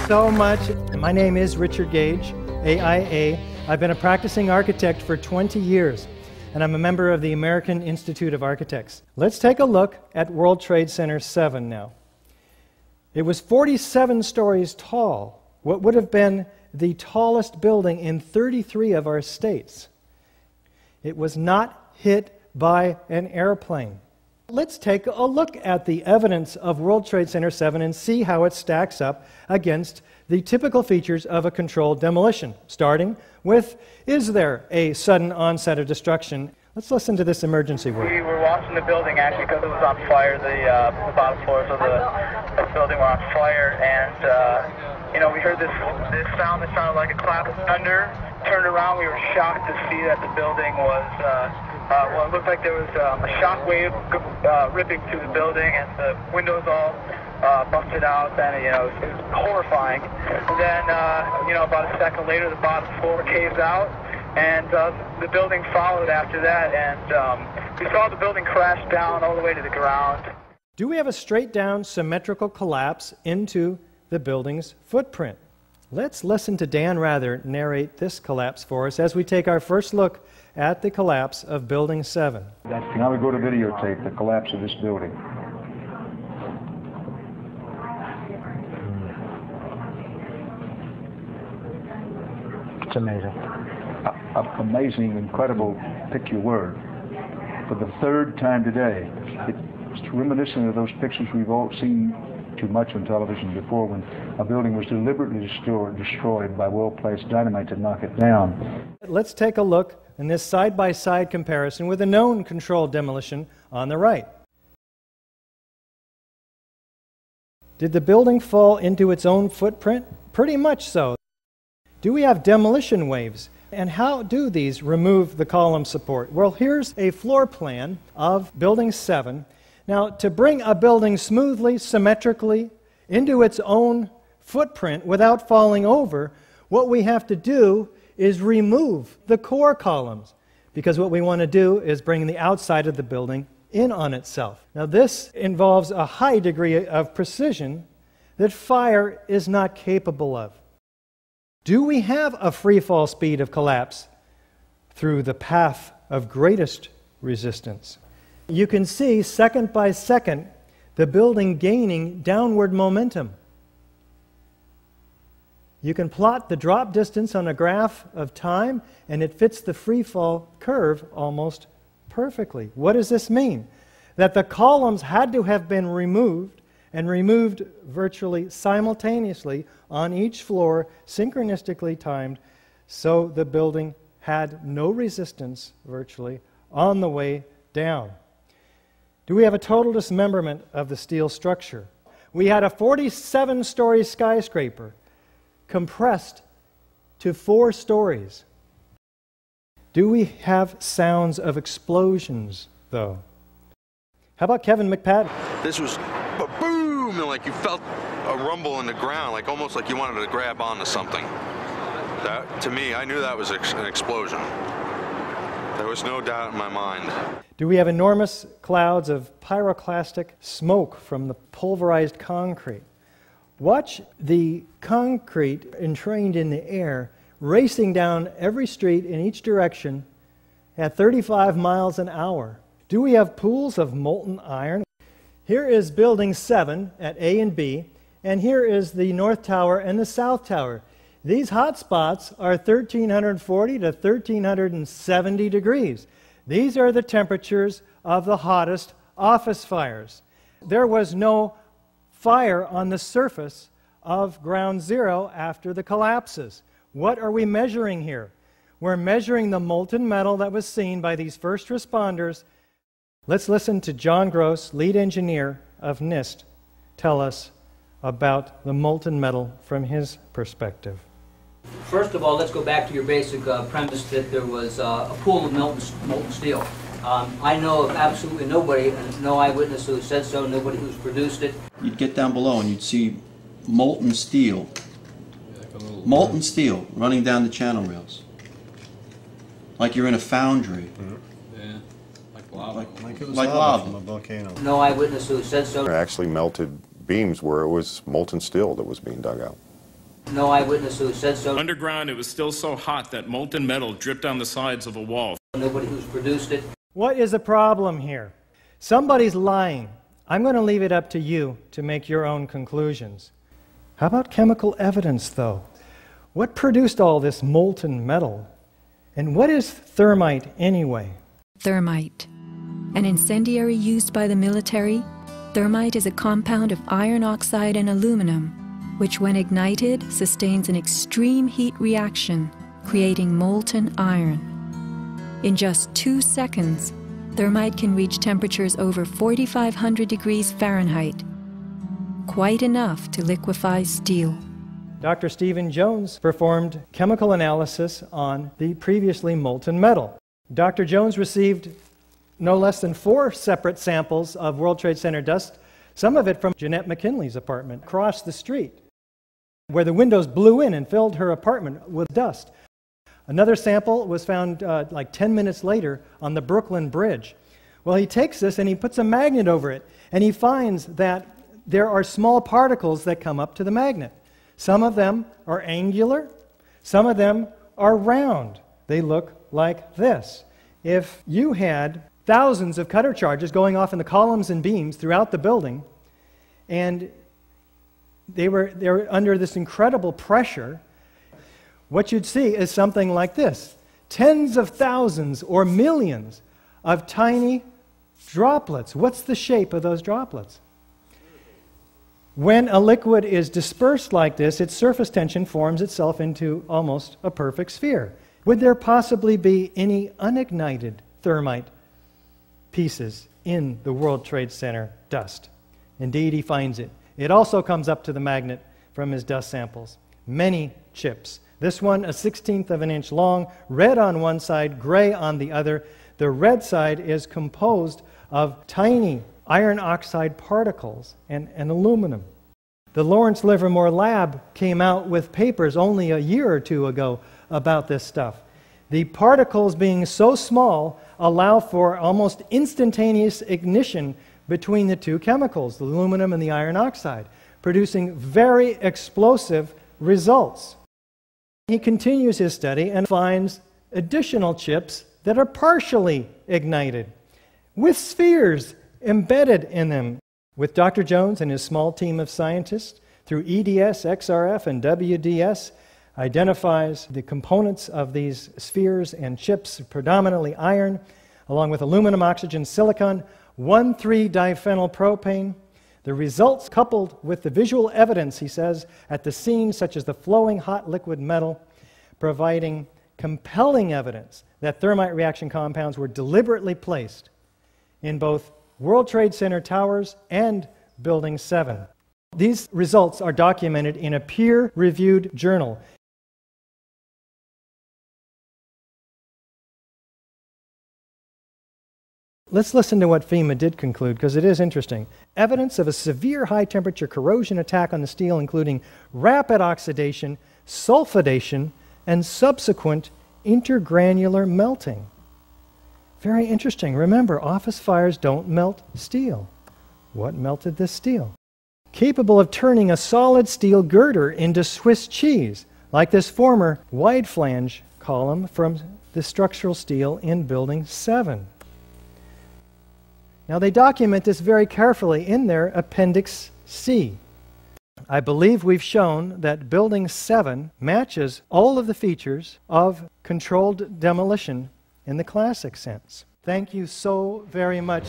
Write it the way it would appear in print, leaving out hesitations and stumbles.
so much. My name is Richard Gage, AIA. I've been a practicing architect for 20 years, and I'm a member of the American Institute of Architects. Let's take a look at World Trade Center 7 now. It was 47 stories tall, what would have been the tallest building in 33 of our states. It was not hit by an airplane. Let's take a look at the evidence of World Trade Center 7 and see how it stacks up against the typical features of a controlled demolition, starting with, is there a sudden onset of destruction? Let's listen to this emergency word. We were watching the building actually because it was on fire. The bottom floors of the building were on fire, and we heard this sound that sounded like a clap of thunder. Turned around, we were shocked to see that the building was, it looked like there was a shock wave ripping through the building, and the windows all busted out, and it was horrifying. And then, about a second later, the bottom floor caves out, and the building followed after that, and we saw the building crash down all the way to the ground. Do we have a straight-down symmetrical collapse into the building's footprint? Let's listen to Dan Rather narrate this collapse for us as we take our first look at the collapse of Building 7. Now we go to videotape the collapse of this building. It's amazing. Amazing, incredible, pick your word. For the third time today, it's reminiscent of those pictures we've all seen too much on television before, when a building was deliberately destroyed by well-placed dynamite to knock it down. Let's take a look in this side-by-side comparison with a known controlled demolition on the right. Did the building fall into its own footprint? Pretty much so. Do we have demolition waves? And how do these remove the column support? Well, here's a floor plan of Building 7. Now, to bring a building smoothly, symmetrically into its own footprint without falling over, what we have to do is remove the core columns, because what we want to do is bring the outside of the building in on itself. Now, this involves a high degree of precision that fire is not capable of. Do we have a free fall speed of collapse through the path of greatest resistance? You can see, second by second, the building gaining downward momentum. You can plot the drop distance on a graph of time, and it fits the free fall curve almost perfectly. What does this mean? That the columns had to have been removed, and removed virtually simultaneously on each floor, synchronistically timed, so the building had no resistance virtually on the way down. Do we have a total dismemberment of the steel structure? We had a 47-story skyscraper compressed to 4 stories. Do we have sounds of explosions, though? How about Kevin McPadden? This was a boom, and like you felt a rumble in the ground, like almost like you wanted to grab onto something. That, to me, I knew that was an explosion. There was no doubt in my mind. Do we have enormous clouds of pyroclastic smoke from the pulverized concrete? Watch the concrete entrained in the air racing down every street in each direction at 35 miles an hour. Do we have pools of molten iron? Here is Building 7 at A and B, and here is the North Tower and the South Tower. These hot spots are 1,340 to 1,370 degrees. These are the temperatures of the hottest office fires. There was no fire on the surface of Ground Zero after the collapses. What are we measuring here? We're measuring the molten metal that was seen by these first responders. Let's listen to John Gross, lead engineer of NIST, tell us about the molten metal from his perspective. First of all, let's go back to your basic premise that there was a pool of molten steel. I know of absolutely nobody, and no eyewitness who said so, nobody who's produced it. You'd get down below and you'd see molten steel running down the channel rails. Like you're in a foundry. Mm-hmm. Yeah, like lava. Like it was like lava from a volcano. No eyewitness who said so. There actually melted beams where it was molten steel that was being dug out. No eyewitness who said so. Underground, it was still so hot that molten metal dripped down the sides of a wall. Nobody who's produced it. What is the problem here? Somebody's lying. I'm going to leave it up to you to make your own conclusions. How about chemical evidence, though? What produced all this molten metal? And what is thermite anyway? Thermite. An incendiary used by the military, thermite is a compound of iron oxide and aluminum, which when ignited sustains an extreme heat reaction, creating molten iron. In just 2 seconds, thermite can reach temperatures over 4,500 degrees Fahrenheit, quite enough to liquefy steel. Dr. Stephen Jones performed chemical analysis on the previously molten metal. Dr. Jones received no less than 4 separate samples of World Trade Center dust, some of it from Jeanette McKinley's apartment across the street, where the windows blew in and filled her apartment with dust. Another sample was found like 10 minutes later on the Brooklyn Bridge. Well, he takes this and he puts a magnet over it, and he finds that there are small particles that come up to the magnet. Some of them are angular, some of them are round. They look like this. If you had thousands of cutter charges going off in the columns and beams throughout the building, and they were under this incredible pressure, what you'd see is something like this. Tens of thousands or millions of tiny droplets. What's the shape of those droplets? When a liquid is dispersed like this, its surface tension forms itself into almost a perfect sphere. Would there possibly be any unignited thermite pieces in the World Trade Center dust? Indeed, he finds it. It also comes up to the magnet from his dust samples. Many chips. This one, 1/16 of an inch long, red on one side, gray on the other. The red side is composed of tiny iron oxide particles and aluminum. The Lawrence Livermore Lab came out with papers only a year or two ago about this stuff. The particles being so small allow for almost instantaneous ignition between the two chemicals, the aluminum and the iron oxide, producing very explosive results. He continues his study and finds additional chips that are partially ignited, with spheres embedded in them. With Dr. Jones and his small team of scientists, through EDS, XRF, and WDS, identifies the components of these spheres and chips, predominantly iron, along with aluminum, oxygen, silicon, 1,3-diphenylpropane. The results, coupled with the visual evidence, he says, at the scene, such as the flowing hot liquid metal, providing compelling evidence that thermite reaction compounds were deliberately placed in both World Trade Center towers and Building 7. These results are documented in a peer-reviewed journal. Let's listen to what FEMA did conclude, because it is interesting. Evidence of a severe high-temperature corrosion attack on the steel, including rapid oxidation, sulfidation, and subsequent intergranular melting. Very interesting. Remember, office fires don't melt steel. What melted this steel? Capable of turning a solid steel girder into Swiss cheese, like this former wide flange column from the structural steel in Building 7. Now, they document this very carefully in their Appendix C. I believe we've shown that Building 7 matches all of the features of controlled demolition in the classic sense. Thank you so very much.